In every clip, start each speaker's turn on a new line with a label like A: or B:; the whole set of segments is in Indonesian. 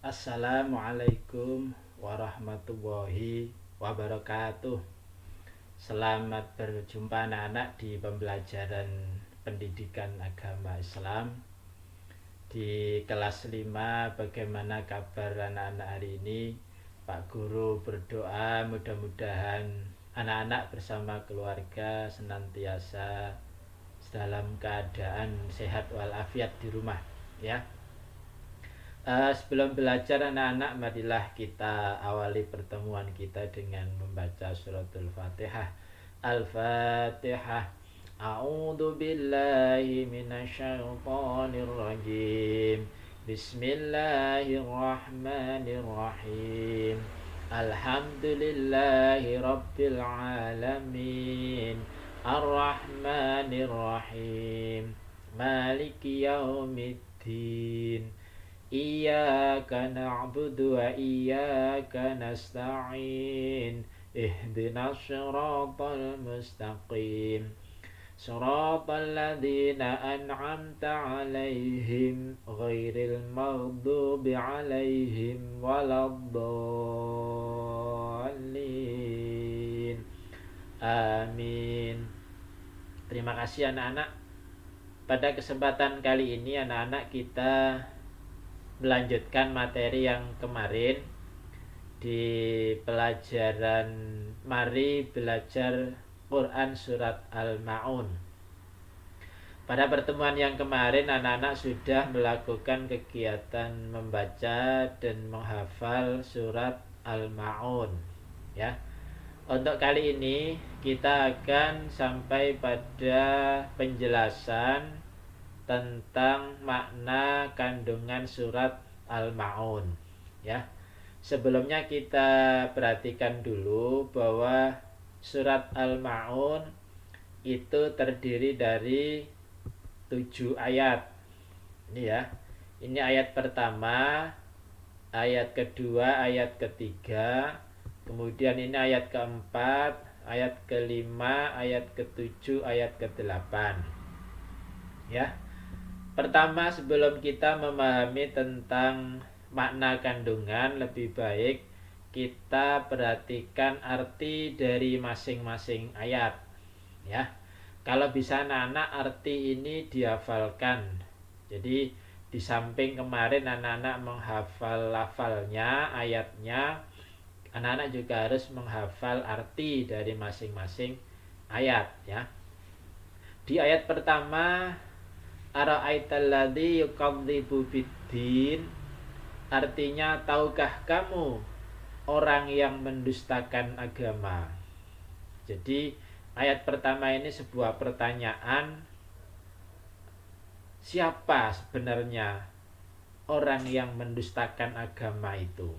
A: Assalamualaikum warahmatullahi wabarakatuh. Selamat berjumpa anak-anak di pembelajaran pendidikan agama Islam. Di kelas 5, bagaimana kabar anak-anak hari ini? Pak Guru berdoa mudah-mudahan anak-anak bersama keluarga senantiasa dalam keadaan sehat walafiat di rumah, ya. Sebelum belajar anak-anak, marilah kita awali pertemuan kita dengan membaca suratul Fatihah. Al-Fatihah. A'udzu billahi minasyaitonir rajim. Bismillahirrahmanirrahim. Alhamdulillahi rabbil alamin. Ar-Rahmanir-Rahim. Maliki yaumiddin. Iyyaka na'budu wa iyyaka nasta'in. Ihdinas siratal mustaqim. Siratal ladzina an'amta 'alaihim ghairil maghdubi 'alaihim waladdallin. Amin. Terima kasih anak-anak. Pada kesempatan kali ini anak-anak kita melanjutkan materi yang kemarin di pelajaran Mari Belajar Quran Surat Al-Ma'un. Pada pertemuan yang kemarin anak-anak sudah melakukan kegiatan membaca dan menghafal surat Al-Ma'un, ya. Untuk kali ini kita akan sampai pada penjelasan tentang makna kandungan surat Al-Ma'un, ya. Sebelumnya kita perhatikan dulu bahwa surat Al-Ma'un itu terdiri dari 7 ayat. Ini ya. Ini ayat pertama, ayat kedua, ayat ketiga, kemudian ini ayat keempat, ayat kelima, ayat ketujuh, ayat kedelapan. Ya. Pertama, sebelum kita memahami tentang makna kandungan, lebih baik kita perhatikan arti dari masing-masing ayat, ya. Kalau bisa anak-anak arti ini dihafalkan. Jadi di samping kemarin anak-anak menghafal lafalnya, ayatnya, anak-anak juga harus menghafal arti dari masing-masing ayat, ya. Di ayat pertama, Ara'aital ladzi yukadzibu biddin, artinya tahukah kamu orang yang mendustakan agama. Jadi ayat pertama ini sebuah pertanyaan, siapa sebenarnya orang yang mendustakan agama itu.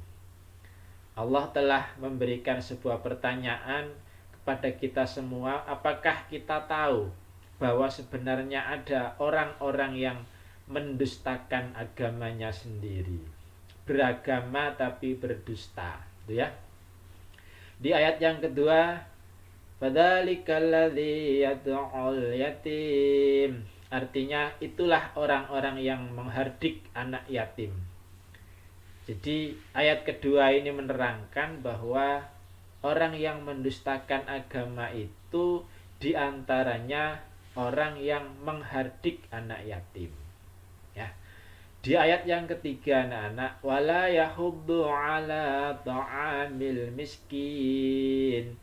A: Allah telah memberikan sebuah pertanyaan kepada kita semua. Apakah kita tahu bahwa sebenarnya ada orang-orang yang mendustakan agamanya sendiri, beragama tapi berdusta, gitu ya. Di ayat yang kedua, fadzalikal ladzi yad'ul yatim, artinya itulah orang-orang yang menghardik anak yatim. Jadi ayat kedua ini menerangkan bahwa orang yang mendustakan agama itu diantaranya orang yang menghardik anak yatim, ya. Di ayat yang ketiga anak-anak, wala yahuddu ala ta'amil miskin,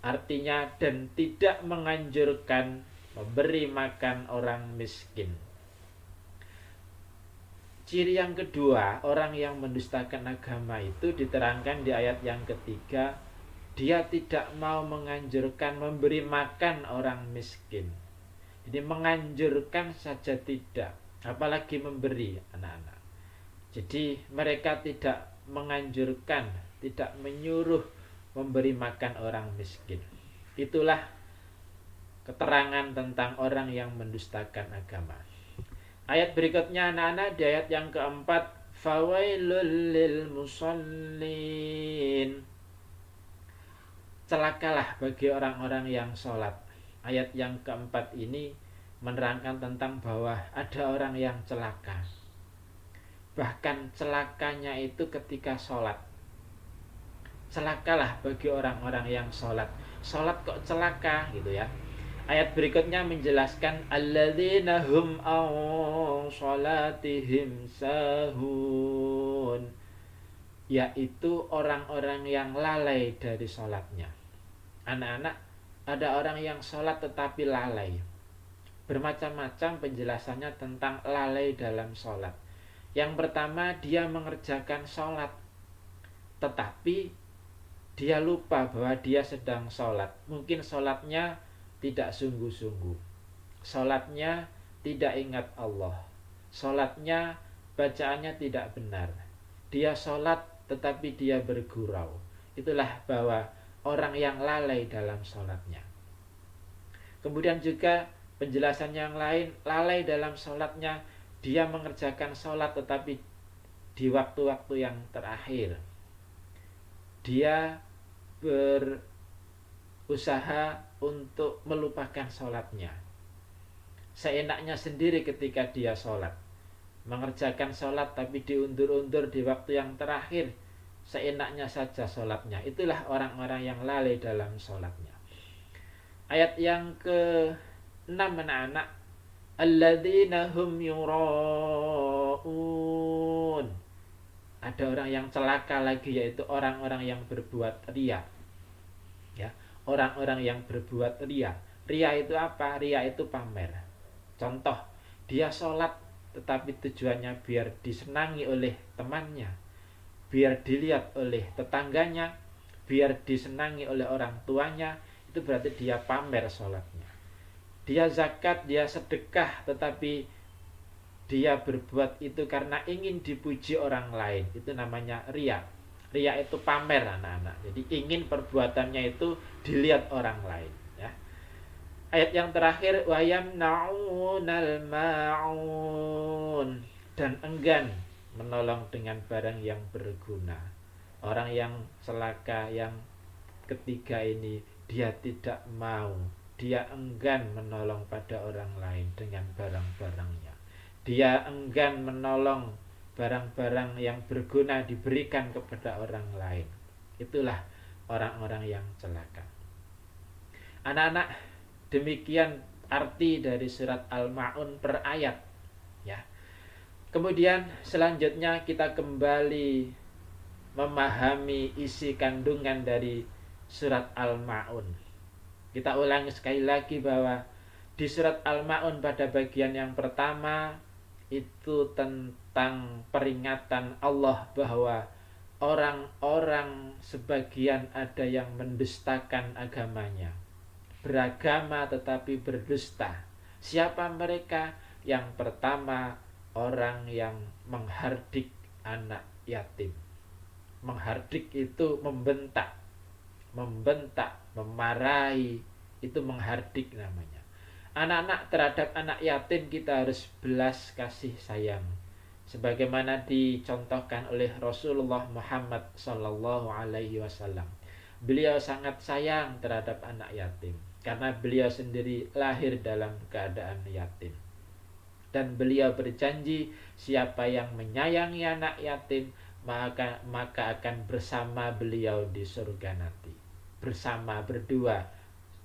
A: artinya dan tidak menganjurkan memberi makan orang miskin. Ciri yang kedua, orang yang mendustakan agama itu diterangkan di ayat yang ketiga, dia tidak mau menganjurkan memberi makan orang miskin. Jadi menganjurkan saja tidak, apalagi memberi anak-anak. Jadi mereka tidak menganjurkan, tidak menyuruh memberi makan orang miskin. Itulah keterangan tentang orang yang mendustakan agama. Ayat berikutnya anak-anak, di ayat yang keempat, fawailul lil musallin, celakalah bagi orang-orang yang sholat. Ayat yang keempat ini menerangkan tentang bahwa ada orang yang celaka. Bahkan celakanya itu ketika sholat. Celakalah bagi orang-orang yang sholat. Sholat kok celaka gitu ya. Ayat berikutnya menjelaskan alladzina hum an sholatihim sahun, yaitu orang-orang yang lalai dari sholatnya. Anak-anak, ada orang yang sholat tetapi lalai. Bermacam-macam penjelasannya tentang lalai dalam sholat. Yang pertama, dia mengerjakan sholat tetapi dia lupa bahwa dia sedang sholat. Mungkin sholatnya tidak sungguh-sungguh. Sholatnya tidak ingat Allah. Sholatnya bacaannya tidak benar. Dia sholat tetapi dia bergurau. Itulah bahwa orang yang lalai dalam sholatnya. Kemudian juga penjelasan yang lain, lalai dalam sholatnya, dia mengerjakan sholat tetapi di waktu-waktu yang terakhir. Dia berusaha untuk melupakan sholatnya. Seenaknya sendiri ketika dia sholat. Mengerjakan sholat tapi diundur-undur di waktu yang terakhir. Seenaknya saja sholatnya. Itulah orang-orang yang lalai dalam sholatnya. Ayat yang ke-6 anak-anak. Alladzina hum yura'un. Ada orang yang celaka lagi, yaitu orang-orang yang berbuat riya. Ya, orang-orang yang berbuat riya. Riya itu apa? Riya itu pamer. Contoh, dia sholat tetapi tujuannya biar disenangi oleh temannya, biar dilihat oleh tetangganya, biar disenangi oleh orang tuanya. Itu berarti dia pamer sholatnya. Dia zakat, dia sedekah, tetapi dia berbuat itu karena ingin dipuji orang lain. Itu namanya riya. Riya itu pamer anak-anak. Jadi ingin perbuatannya itu dilihat orang lain ya. Ayat yang terakhir, wa yamna'unal ma'un, dan enggan menolong dengan barang yang berguna. Orang yang celaka yang ketiga ini, dia tidak mau, dia enggan menolong pada orang lain dengan barang-barangnya. Dia enggan menolong barang-barang yang berguna diberikan kepada orang lain. Itulah orang-orang yang celaka. Anak-anak, demikian arti dari surat Al-Ma'un per ayat ya. Kemudian selanjutnya kita kembali memahami isi kandungan dari surat Al-Ma'un. Kita ulangi sekali lagi bahwa di surat Al-Ma'un pada bagian yang pertama itu tentang peringatan Allah bahwa orang-orang sebagian ada yang mendustakan agamanya, beragama tetapi berdusta. Siapa mereka? Yang pertama, orang yang menghardik anak yatim. Menghardik itu membentak, memarahi, itu menghardik namanya. Anak-anak, terhadap anak yatim kita harus belas kasih sayang, sebagaimana dicontohkan oleh Rasulullah Muhammad SAW. Beliau sangat sayang terhadap anak yatim karena beliau sendiri lahir dalam keadaan yatim. Dan beliau berjanji, siapa yang menyayangi anak yatim maka akan bersama beliau di surga nanti. Bersama, berdua.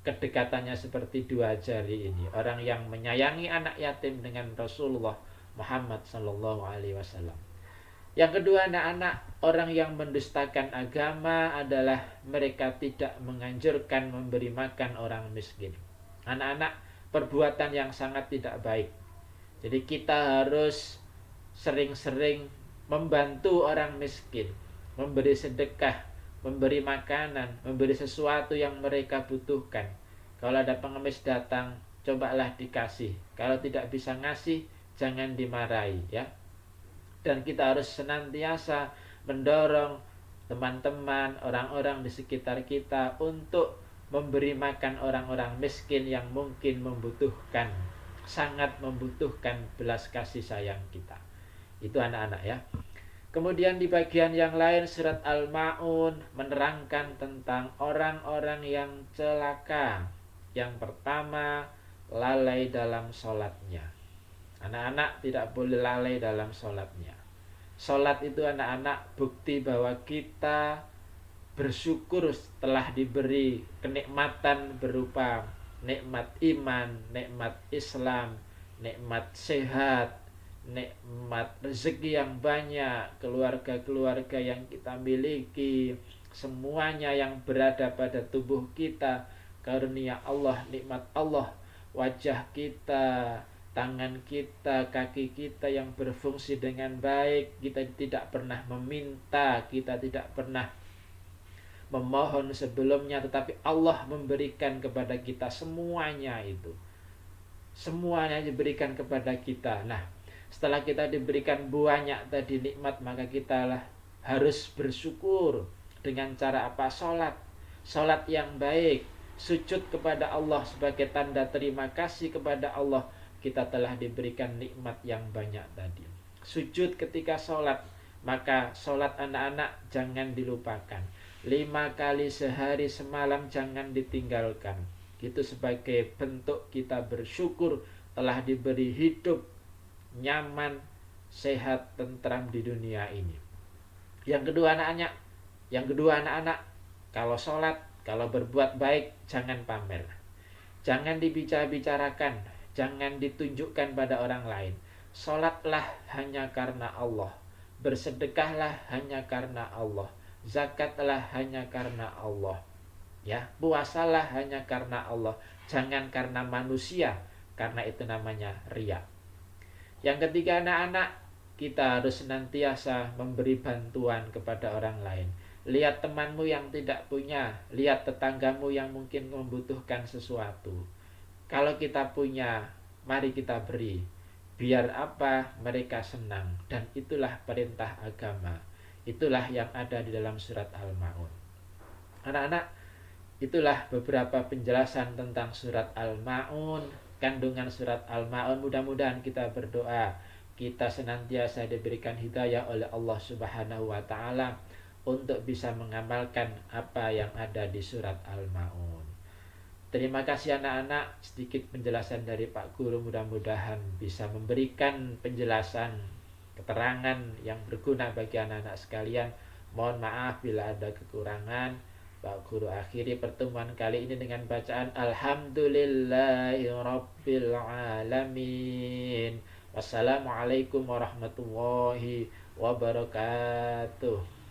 A: Kedekatannya seperti dua jari ini. Orang yang menyayangi anak yatim dengan Rasulullah Muhammad SAW. Yang kedua, anak-anak, orang yang mendustakan agama adalah mereka tidak menganjurkan memberi makan orang miskin. Anak-anak, perbuatan yang sangat tidak baik. Jadi kita harus sering-sering membantu orang miskin, memberi sedekah, memberi makanan, memberi sesuatu yang mereka butuhkan. Kalau ada pengemis datang, cobalah dikasih. Kalau tidak bisa ngasih, jangan dimarahi ya. Dan kita harus senantiasa mendorong teman-teman, orang-orang di sekitar kita untuk memberi makan orang-orang miskin yang mungkin membutuhkan, sangat membutuhkan belas kasih sayang kita. Itu anak-anak ya. Kemudian di bagian yang lain surat Al-Ma'un menerangkan tentang orang-orang yang celaka. Yang pertama, lalai dalam sholatnya. Anak-anak tidak boleh lalai dalam sholatnya. Sholat itu anak-anak bukti bahwa kita bersyukur setelah diberi kenikmatan berupa nikmat iman, nikmat Islam, nikmat sehat, nikmat rezeki yang banyak, keluarga-keluarga yang kita miliki, semuanya yang berada pada tubuh kita, karunia Allah, nikmat Allah, wajah kita, tangan kita, kaki kita yang berfungsi dengan baik, kita tidak pernah meminta, kita tidak pernah memohon sebelumnya, tetapi Allah memberikan kepada kita semuanya itu. Semuanya diberikan kepada kita. Nah, setelah kita diberikan banyak tadi nikmat, maka kita lah harus bersyukur dengan cara apa? Sholat. Sholat yang baik, sujud kepada Allah sebagai tanda terima kasih kepada Allah, kita telah diberikan nikmat yang banyak tadi. Sujud ketika sholat, maka sholat anak-anak jangan dilupakan. 5 kali sehari semalam jangan ditinggalkan. Itu sebagai bentuk kita bersyukur telah diberi hidup nyaman, sehat, tentram di dunia ini. Yang kedua anak-anak, kalau sholat, kalau berbuat baik, jangan pamer. Jangan dibicara-bicarakan, jangan ditunjukkan pada orang lain. Sholatlah hanya karena Allah. Bersedekahlah hanya karena Allah. Zakatlah hanya karena Allah. Ya, puasalah hanya karena Allah. Jangan karena manusia, karena itu namanya riya. Yang ketiga anak-anak, kita harus senantiasa memberi bantuan kepada orang lain. Lihat temanmu yang tidak punya, lihat tetanggamu yang mungkin membutuhkan sesuatu. Kalau kita punya, mari kita beri. Biar apa? Mereka senang. Dan itulah perintah agama. Itulah yang ada di dalam surat Al-Ma'un. Anak-anak, itulah beberapa penjelasan tentang surat Al-Ma'un, kandungan surat Al-Ma'un. Mudah-mudahan kita berdoa, kita senantiasa diberikan hidayah oleh Allah Subhanahu wa Ta'ala untuk bisa mengamalkan apa yang ada di surat Al-Ma'un. Terima kasih anak-anak, sedikit penjelasan dari Pak Guru, mudah-mudahan bisa memberikan penjelasan, keterangan yang berguna bagi anak-anak sekalian. Mohon maaf bila ada kekurangan. Pak Guru akhiri pertemuan kali ini dengan bacaan Alhamdulillahirabbil alamin. Wassalamualaikum warahmatullahi wabarakatuh.